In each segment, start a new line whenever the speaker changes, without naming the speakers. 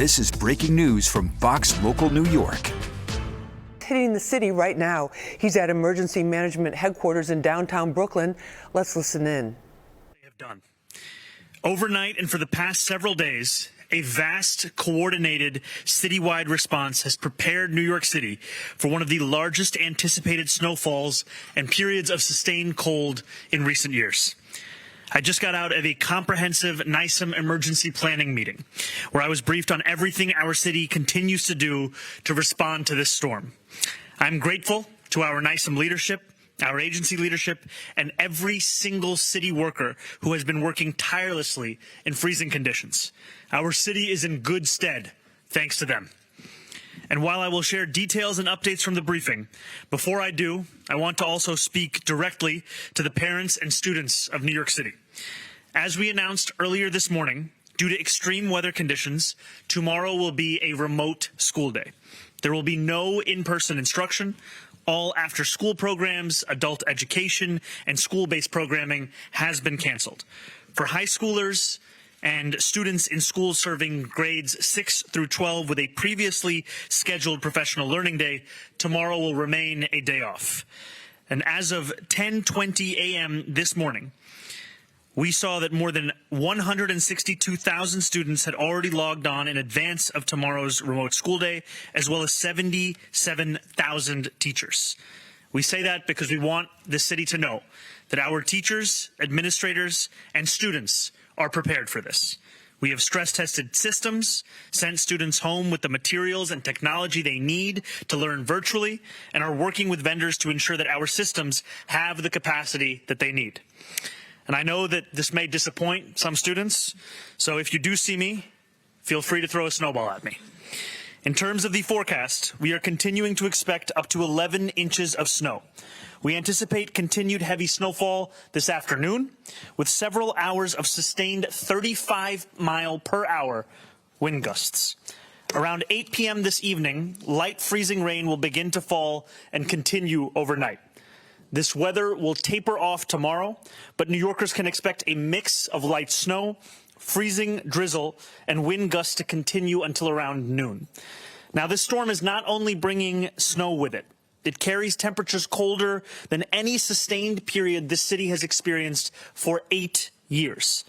This is breaking news from Fox Local New York.
Hitting the city right now. He's at Emergency Management Headquarters in downtown Brooklyn. Let's listen in.
They have done. Overnight and for the past several days, a vast, coordinated, citywide response has prepared New York City for one of the largest anticipated snowfalls and periods of sustained cold in recent years. I just got out of a comprehensive NYC emergency planning meeting where I was briefed on everything our city continues to do to respond to this storm. I'm grateful to our NYC leadership, our agency leadership, and every single city worker who has been working tirelessly in freezing conditions. Our city is in good stead, thanks to them. And while I will share details and updates from the briefing, before I do, I want to also speak directly to the parents and students of New York City. As we announced earlier this morning, due to extreme weather conditions, tomorrow will be a remote school day. There will be no in-person instruction. All after-school programs, adult education, and school-based programming has been canceled. For high schoolers and students in schools serving grades 6 through 12 with a previously scheduled professional learning day, tomorrow will remain a day off. And as of 10:20 a.m. this morning, we saw that more than 162,000 students had already logged on in advance of tomorrow's remote school day, as well as 77,000 teachers. We say that because we want the city to know that our teachers, administrators, and students are prepared for this. We have stress-tested systems, sent students home with the materials and technology they need to learn virtually, and are working with vendors to ensure that our systems have the capacity that they need. And I know that this may disappoint some students, so if you do see me, feel free to throw a snowball at me. In terms of the forecast, we are continuing to expect up to 11 inches of snow. We anticipate continued heavy snowfall this afternoon, with several hours of sustained 35-mile-per-hour wind gusts. Around 8 p.m. this evening, light freezing rain will begin to fall and continue overnight. This weather will taper off tomorrow, but New Yorkers can expect a mix of light snow, freezing drizzle, and wind gusts to continue until around noon. Now, this storm is not only bringing snow with it. It carries temperatures colder than any sustained period this city has experienced for 8 years.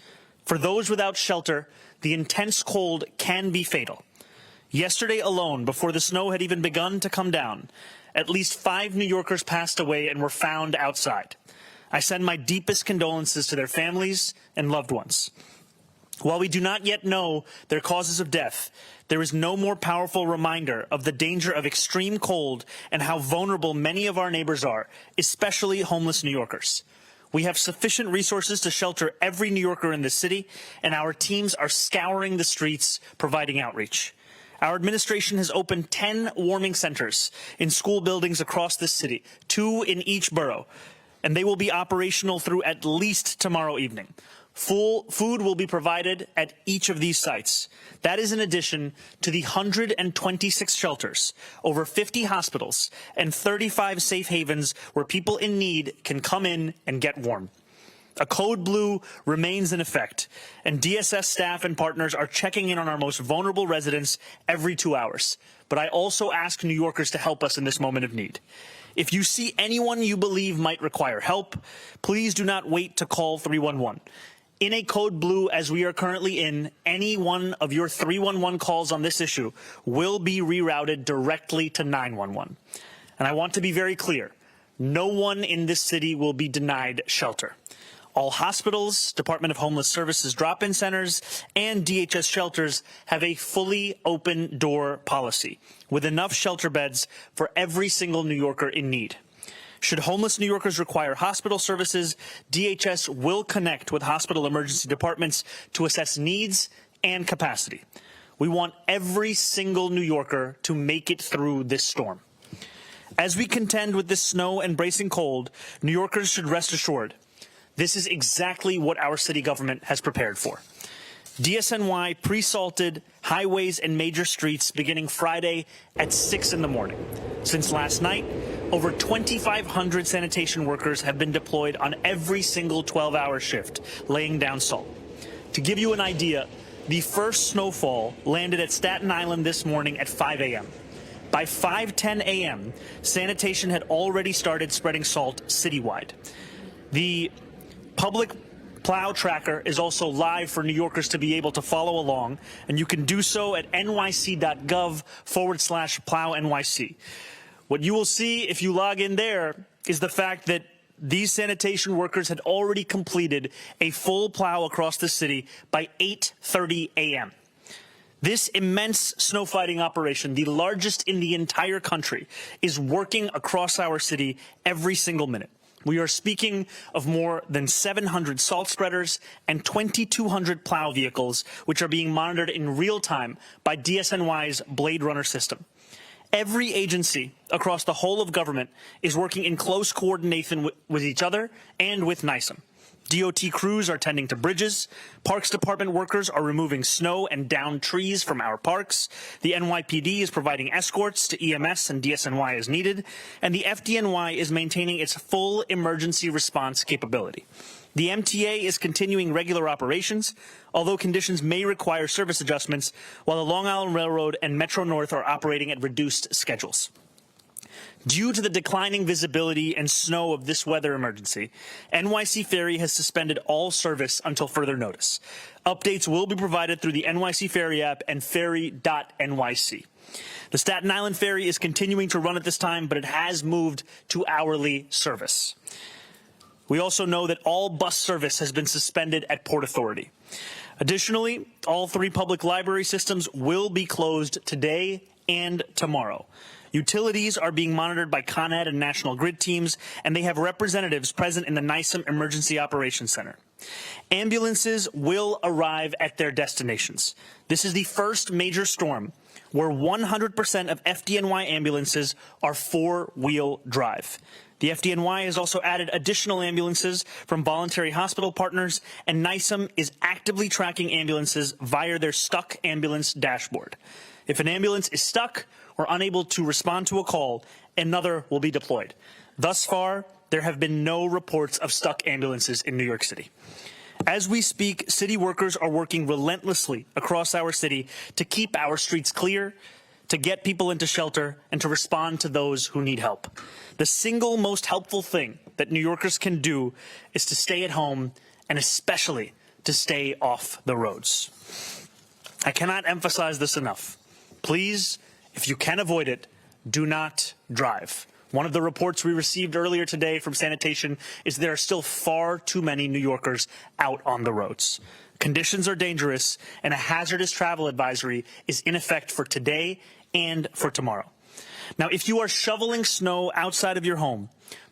For those without shelter, the intense cold can be fatal. Yesterday alone, before the snow had even begun to come down, at least 5 New Yorkers passed away and were found outside. I send my deepest condolences to their families and loved ones. While we do not yet know their causes of death, there is no more powerful reminder of the danger of extreme cold and how vulnerable many of our neighbors are, especially homeless New Yorkers. We have sufficient resources to shelter every New Yorker in the city, and our teams are scouring the streets, providing outreach. Our administration has opened 10 warming centers in school buildings across the city, 2 in each borough, and they will be operational through at least tomorrow evening. Full food will be provided at each of these sites. That is in addition to the 126 shelters, over 50 hospitals, and 35 safe havens where people in need can come in and get warm. A code blue remains in effect, and DSS staff and partners are checking in on our most vulnerable residents every 2 hours. But I also ask New Yorkers to help us in this moment of need. If you see anyone you believe might require help, please do not wait to call 311. In a code blue, as we are currently in, any one of your 311 calls on this issue will be rerouted directly to 911. And I want to be very clear, no one in this city will be denied shelter. All hospitals, Department of Homeless Services drop-in centers, and DHS shelters have a fully open door policy with enough shelter beds for every single New Yorker in need. Should homeless New Yorkers require hospital services, DHS will connect with hospital emergency departments to assess needs and capacity. We want every single New Yorker to make it through this storm. As we contend with this snow and bracing cold, New Yorkers should rest assured this is exactly what our city government has prepared for. DSNY pre-salted highways and major streets beginning Friday at 6 in the morning. Since last night, over 2,500 sanitation workers have been deployed on every single 12-hour shift, laying down salt. To give you an idea, the first snowfall landed at Staten Island this morning at 5 a.m. By 5:10 a.m., Sanitation had already started spreading salt citywide. The public plow tracker is also live for New Yorkers to be able to follow along, and you can do so at nyc.gov/plow-NYC. What you will see if you log in there is the fact that these sanitation workers had already completed a full plow across the city by 8:30 a.m. This immense snow fighting operation, the largest in the entire country, is working across our city every single minute. We are speaking of more than 700 salt spreaders and 2,200 plow vehicles, which are being monitored in real time by DSNY's Blade Runner system. Every agency across the whole of government is working in close coordination with each other and with NYC. DOT crews are tending to bridges. Parks Department workers are removing snow and downed trees from our parks. The NYPD is providing escorts to EMS and DSNY as needed. And the FDNY is maintaining its full emergency response capability. The MTA is continuing regular operations, although conditions may require service adjustments, while the Long Island Railroad and Metro North are operating at reduced schedules. Due to the declining visibility and snow of this weather emergency, NYC Ferry has suspended all service until further notice. Updates will be provided through the NYC Ferry app and ferry.nyc. The Staten Island Ferry is continuing to run at this time, but it has moved to hourly service. We also know that all bus service has been suspended at Port Authority. Additionally, all 3 public library systems will be closed today and tomorrow. Utilities are being monitored by Con Ed and National Grid teams, and they have representatives present in the NYC Emergency Operations Center. Ambulances will arrive at their destinations. This is the first major storm where 100% of FDNY ambulances are 4-wheel drive. The FDNY has also added additional ambulances from voluntary hospital partners, and NYC is actively tracking ambulances via their Stuck Ambulance dashboard. If an ambulance is stuck or unable to respond to a call, another will be deployed. Thus far, there have been no reports of stuck ambulances in New York City. As we speak, city workers are working relentlessly across our city to keep our streets clear, to get people into shelter, and to respond to those who need help. The single most helpful thing that New Yorkers can do is to stay at home, and especially to stay off the roads. I cannot emphasize this enough. Please, if you can avoid it, do not drive. One of the reports we received earlier today from Sanitation is there are still far too many New Yorkers out on the roads. Conditions are dangerous, and a hazardous travel advisory is in effect for today and for tomorrow. Now, if you are shoveling snow outside of your home,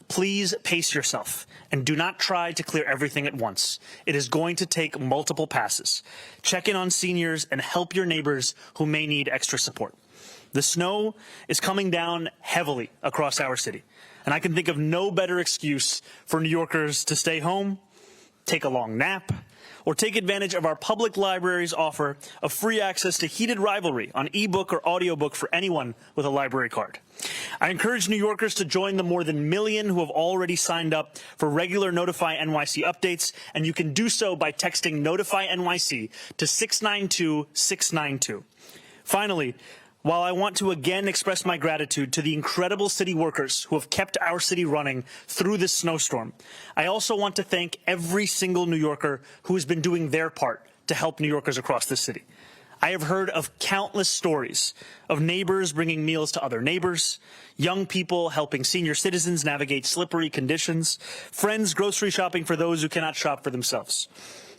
please pace yourself and do not try to clear everything at once. It is going to take multiple passes. Check in on seniors and help your neighbors who may need extra support. The snow is coming down heavily across our city, and I can think of no better excuse for New Yorkers to stay home, take a long nap, or take advantage of our public library's offer of free access to Heated Rivalry on ebook or audiobook for anyone with a library card. I encourage New Yorkers to join the more than 1 million who have already signed up for regular Notify NYC updates, and you can do so by texting Notify NYC to 692-692. Finally, while I want to again express my gratitude to the incredible city workers who have kept our city running through this snowstorm, I also want to thank every single New Yorker who has been doing their part to help New Yorkers across the city. I have heard of countless stories of neighbors bringing meals to other neighbors, young people helping senior citizens navigate slippery conditions, friends grocery shopping for those who cannot shop for themselves.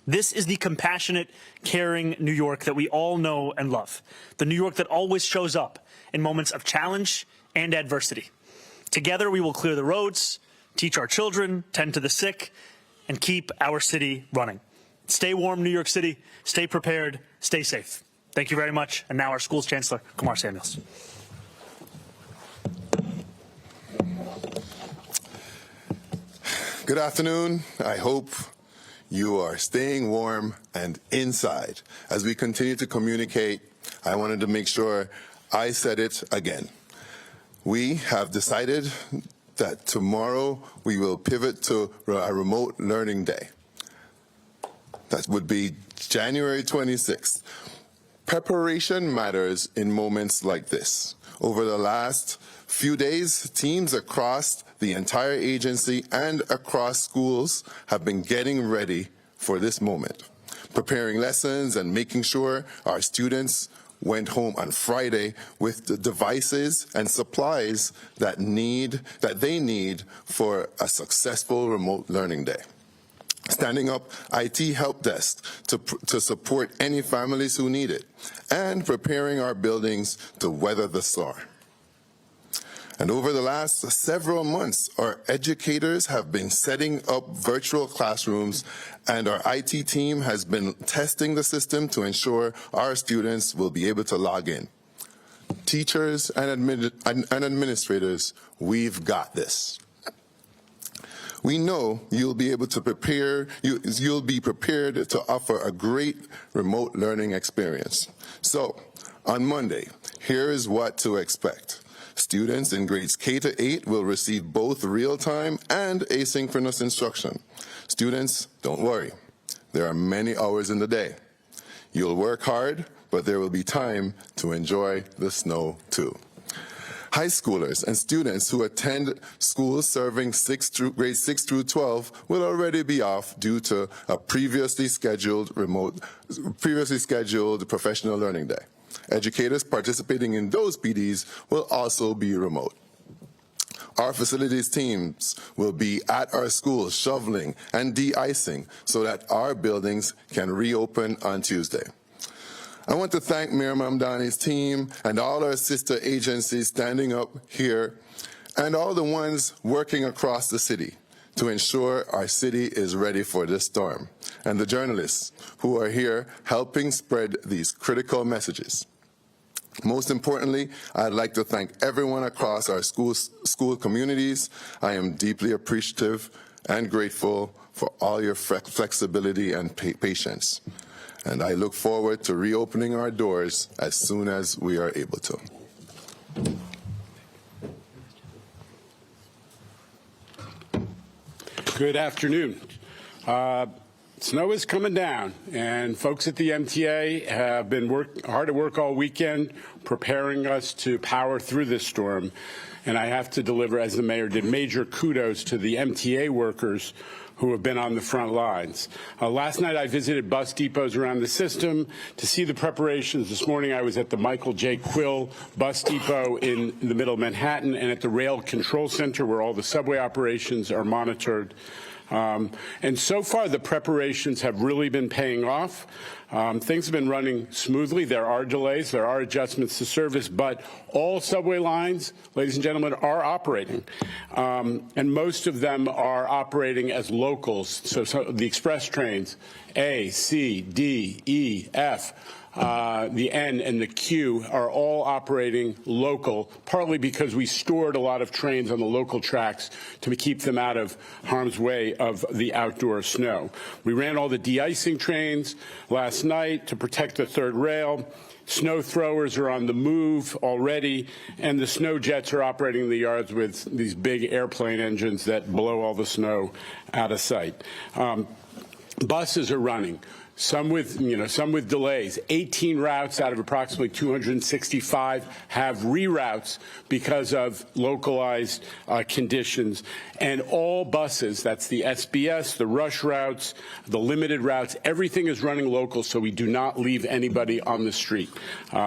This is the compassionate, caring New York that we all know and love. The New York that always shows up in moments of challenge and adversity. Together we will clear the roads, teach our children, tend to the sick, and keep our city running. Stay warm, New York City. Stay prepared. Stay safe. Thank you very much. And now our school's chancellor, Kumar Samuels.
Good afternoon. I hope you are staying warm and inside. As we continue to communicate, I wanted to make sure I said it again. We have decided that tomorrow we will pivot to a remote learning day. That would be January 26th. Preparation matters in moments like this. Over the last few days, teams across the entire agency and across schools have been getting ready for this moment, preparing lessons and making sure our students went home on Friday with the devices and supplies that they need for a successful remote learning day. Standing up IT help desk to support any families who need it, and preparing our buildings to weather the storm. And over the last several months, our educators have been setting up virtual classrooms, and our IT team has been testing the system to ensure our students will be able to log in. Teachers and administrators, we've got this. We know you'll be able to you'll be prepared to offer a great remote learning experience. So, on Monday, here is what to expect. Students in grades K to 8 will receive both real-time and asynchronous instruction. Students, don't worry. There are many hours in the day. You'll work hard, but there will be time to enjoy the snow too. High schoolers and students who attend schools serving grades 6 through 12 will already be off due to a previously scheduled professional learning day. Educators participating in those PDs will also be remote. Our facilities teams will be at our schools shoveling and de-icing so that our buildings can reopen on Tuesday. I want to thank Mayor Mamdani's team and all our sister agencies standing up here and all the ones working across the city to ensure our city is ready for this storm, and the journalists who are here helping spread these critical messages. Most importantly, I'd like to thank everyone across our school communities. I am deeply appreciative and grateful for all your flexibility and patience. And I look forward to reopening our doors as soon as we are able to.
Good afternoon. Snow is coming down, and folks at the MTA have been hard at work all weekend preparing us to power through this storm. And I have to deliver, as the mayor did, major kudos to the MTA workers who have been on the front lines. Last night I visited bus depots around the system to see the preparations. This morning I was at the Michael J. Quill bus depot in the middle of Manhattan and at the Rail Control Center where all the subway operations are monitored. And so far, the preparations have really been paying off. Things have been running smoothly. There are delays. There are adjustments to service. But all subway lines, ladies and gentlemen, are operating. And most of them are operating as locals. So the express trains, A, C, D, E, F, the N and the Q are all operating local, partly because we stored a lot of trains on the local tracks to keep them out of harm's way of the outdoor snow. We ran all the de-icing trains last night to protect the third rail. Snow throwers are on the move already, and the snow jets are operating in the yards with these big airplane engines that blow all the snow out of sight. Buses are running. Some with delays. 18 routes out of approximately 265 have reroutes because of localized conditions. And all buses, that's the SBS, the rush routes, the limited routes, everything is running local, so we do not leave anybody on the street.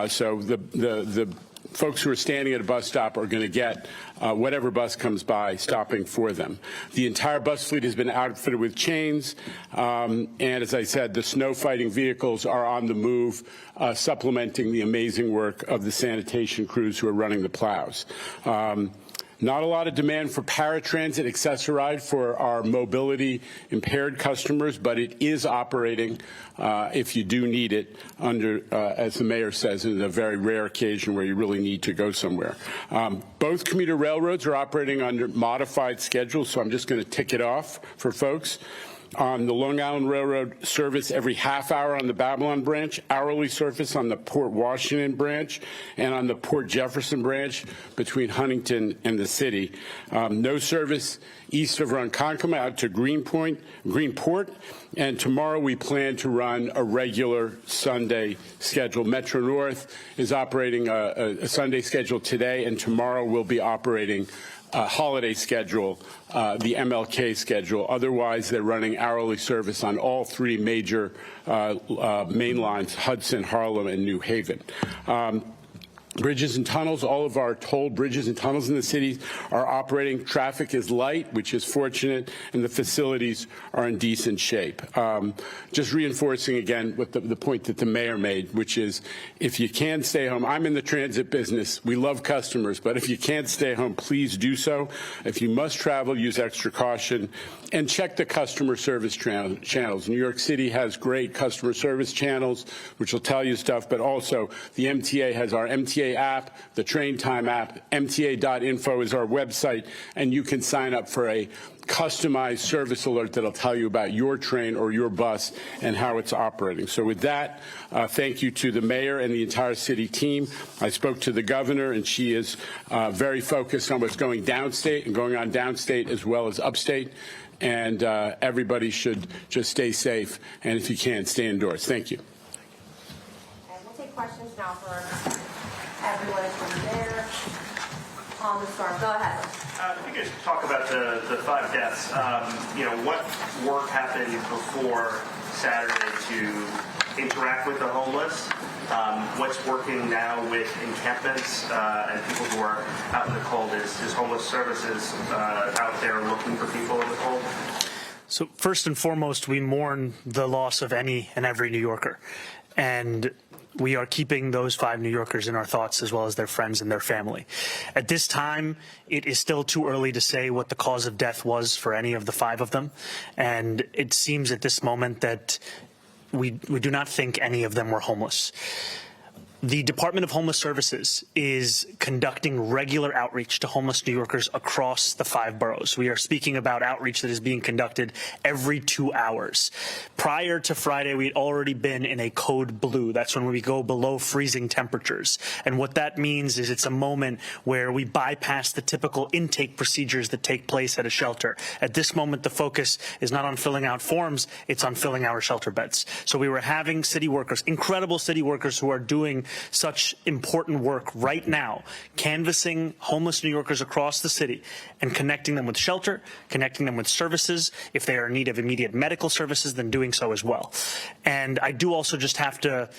So the folks who are standing at a bus stop are going to get whatever bus comes by stopping for them. The entire bus fleet has been outfitted with chains, and as I said, the snow fighting vehicles are on the move, supplementing the amazing work of the sanitation crews who are running the plows. Not a lot of demand for paratransit accessoride for our mobility impaired customers, but it is operating if you do need it under, as the mayor says, in a very rare occasion where you really need to go somewhere. Both commuter railroads are operating under modified schedules, so I'm just going to tick it off for folks. on the Long Island Railroad service every half hour on the Babylon branch, hourly service on the Port Washington branch, and on the Port Jefferson branch between Huntington and the city. No service east of Ronkonkoma out to Greenport, and tomorrow we plan to run a regular Sunday schedule. Metro North is operating a Sunday schedule today, and tomorrow we'll be operating holiday schedule, the MLK schedule. Otherwise, they're running hourly service on all three major main lines, Hudson, Harlem, and New Haven. Bridges and tunnels, all of our toll bridges and tunnels in the city are operating. Traffic is light, which is fortunate, and the facilities are in decent shape. Just reinforcing again what the point that the mayor made, which is if you can stay home, I'm in the transit business. We love customers, but if you can't stay home, please do so. If you must travel, use extra caution and check the customer service channels. New York City has great customer service channels, which will tell you stuff, but also the MTA has our MTA app, the train time app. MTA.info is our website, and you can sign up for a customized service alert that'll tell you about your train or your bus and how it's operating. So with that, thank you to the mayor and the entire city team. I spoke to the governor, and she is very focused on what's going downstate and going on downstate as well as upstate. And everybody should just stay safe, and if you can, stay indoors. Thank you.
And we'll take questions now for everyone from there on the storm. Go ahead.
If you could talk about the 5 deaths, what work happened before Saturday to interact with the homeless? What's working now with encampments and people who are out in the cold? Is homeless services out there looking for people in the cold?
So first and foremost, we mourn the loss of any and every New Yorker. And we are keeping those 5 New Yorkers in our thoughts, as well as their friends and their family. At this time, it is still too early to say what the cause of death was for any of the 5 of them. And it seems at this moment that we do not think any of them were homeless. The Department of Homeless Services is conducting regular outreach to homeless New Yorkers across the 5 boroughs. We are speaking about outreach that is being conducted every 2 hours. Prior to Friday, we'd already been in a code blue. That's when we go below freezing temperatures. And what that means is it's a moment where we bypass the typical intake procedures that take place at a shelter. At this moment, the focus is not on filling out forms, it's on filling our shelter beds. So we were having city workers, incredible city workers who are doing such important work right now, canvassing homeless New Yorkers across the city and connecting them with shelter, connecting them with services. If they are in need of immediate medical services, then doing so as well. And I do also just have to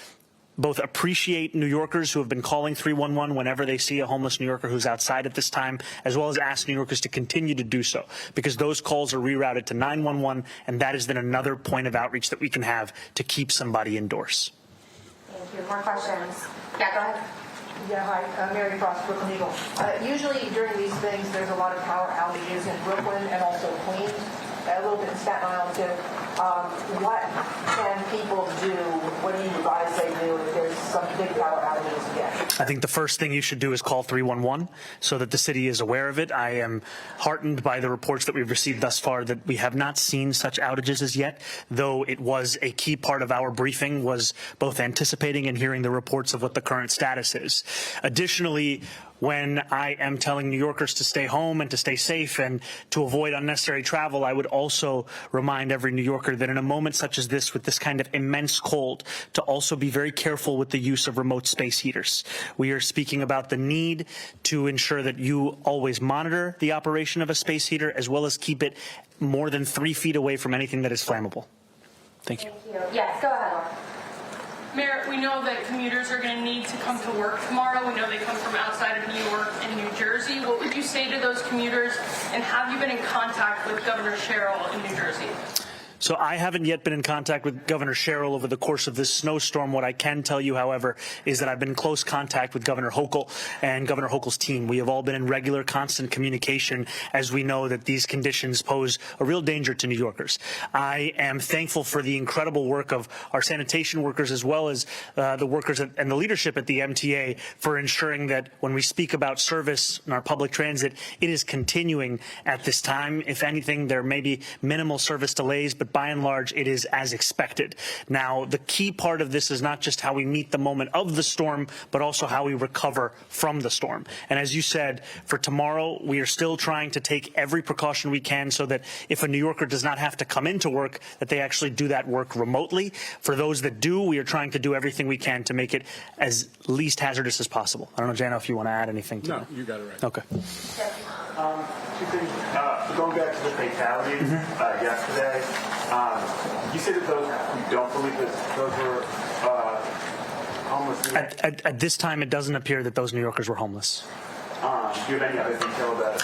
both appreciate New Yorkers who have been calling 311 whenever they see a homeless New Yorker who's outside at this time, as well as ask New Yorkers to continue to do so, because those calls are rerouted to 911, and that is then another point of outreach that we can have to keep somebody indoors.
Thank you. More questions? Yeah, go ahead.
Yeah, hi. Mary Frost, Brooklyn Eagle. Usually during these things, there's a lot of power outages in Brooklyn and also Queens, a little bit in Staten Island too. What can people do? What do you advise they do if there's some big power outages again?
I think the first thing you should do is call 311 so that the city is aware of it. I am heartened by the reports that we've received thus far that we have not seen such outages as yet, though it was a key part of our briefing was both anticipating and hearing the reports of what the current status is. Additionally, when I am telling New Yorkers to stay home and to stay safe and to avoid unnecessary travel, I would also remind every New Yorker that in a moment such as this, with this kind of immense cold, to also be very careful with the use of remote space heaters. We are speaking about the need to ensure that you always monitor the operation of a space heater, as well as keep it more than 3 feet away from anything that is flammable. Thank you.
Thank you. Yes, go ahead, Laura.
Mayor, we know that commuters are going to need to come to work tomorrow. We know they come from outside of New York and New Jersey. What would you say to those commuters, and have you been in contact with Governor Sherrill in New Jersey?
So I haven't yet been in contact with Governor Sherrill over the course of this snowstorm. What I can tell you, however, is that I've been in close contact with Governor Hochul and Governor Hochul's team. We have all been in regular, constant communication as we know that these conditions pose a real danger to New Yorkers. I am thankful for the incredible work of our sanitation workers, as well as the workers and the leadership at the MTA, for ensuring that when we speak about service in our public transit, it is continuing at this time. If anything, there may be minimal service delays, but by and large, it is as expected. Now, the key part of this is not just how we meet the moment of the storm, but also how we recover from the storm. And as you said, for tomorrow, we are still trying to take every precaution we can so that if a New Yorker does not have to come into work, that they actually do that work remotely. For those that do, we are trying to do everything we can to make it as least hazardous as possible. I don't know, Jano, if you want to add anything to that.
No, you got it right.
Okay.
Two things. Going back to the fatalities yesterday, you said that those you don't believe that those were homeless.
At this time, it doesn't appear that those New Yorkers were homeless.
Do you have any other detail about it?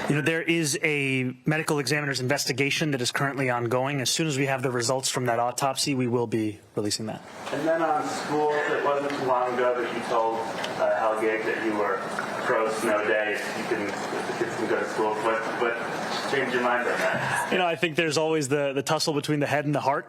You know, there is a medical examiner's investigation that is currently ongoing. As soon as we have the results from that autopsy, we will be releasing that.
And then on school, it wasn't too long ago that you told Hellgate that you were pro snow day. The kids can go to school. What changed your mind on that?
You know, I think there's always the tussle between the head and the heart.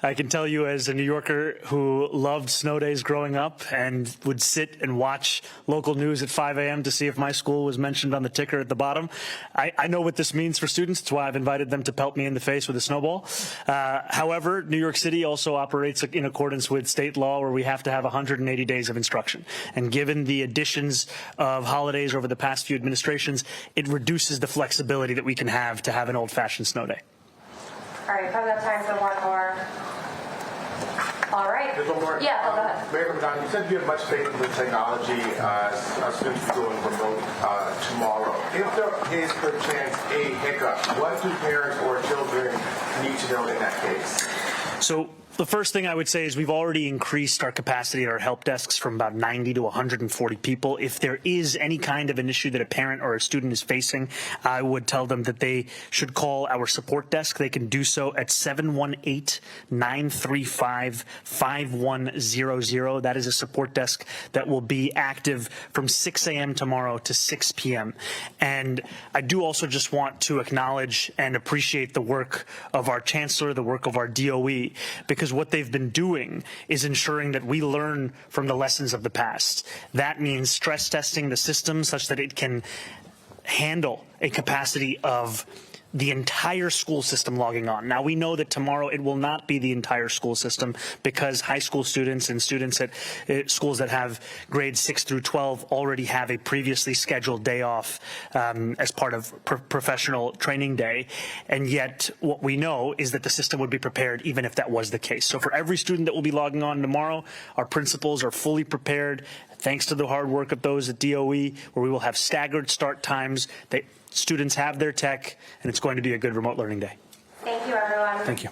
I can tell you, as a New Yorker who loved snow days growing up and would sit and watch local news at 5 a.m. to see if my school was mentioned on the ticker at the bottom, I know what this means for students. It's why I've invited them to pelt me in the face with a snowball. However, New York City also operates in accordance with state law, where we have to have 180 days of instruction. And given the additions of holidays over the past few administrations, it reduces the flexibility that we can have to have an old-fashioned snow day.
All right, probably have time for one more. All right.
There's one more.
Yeah, go ahead.
Mayor Mamdani, you said you have much faith in the technology students going remote tomorrow. If there is perchance a hiccup, what do parents or children need to know in that case?
So the first thing I would say is we've already increased our capacity at our help desks from about 90 to 140 people. If there is any kind of an issue that a parent or a student is facing, I would tell them that they should call our support desk. They can do so at 718-935-5100. That is a support desk that will be active from 6 a.m. tomorrow to 6 p.m. And I do also just want to acknowledge and appreciate the work of our chancellor, the work of our DOE, because what they've been doing is ensuring that we learn from the lessons of the past. That means stress testing the system such that it can handle a capacity of the entire school system logging on. Now, we know that tomorrow it will not be the entire school system because high school students and students at schools that have grades 6 through 12 already have a previously scheduled day off as part of professional training day. And yet what we know is that the system would be prepared even if that was the case. So for every student that will be logging on tomorrow, our principals are fully prepared, thanks to the hard work of those at DOE, where we will have staggered start times. Students have their tech, and it's going to be a good remote learning day.
Thank you, everyone.
Thank you.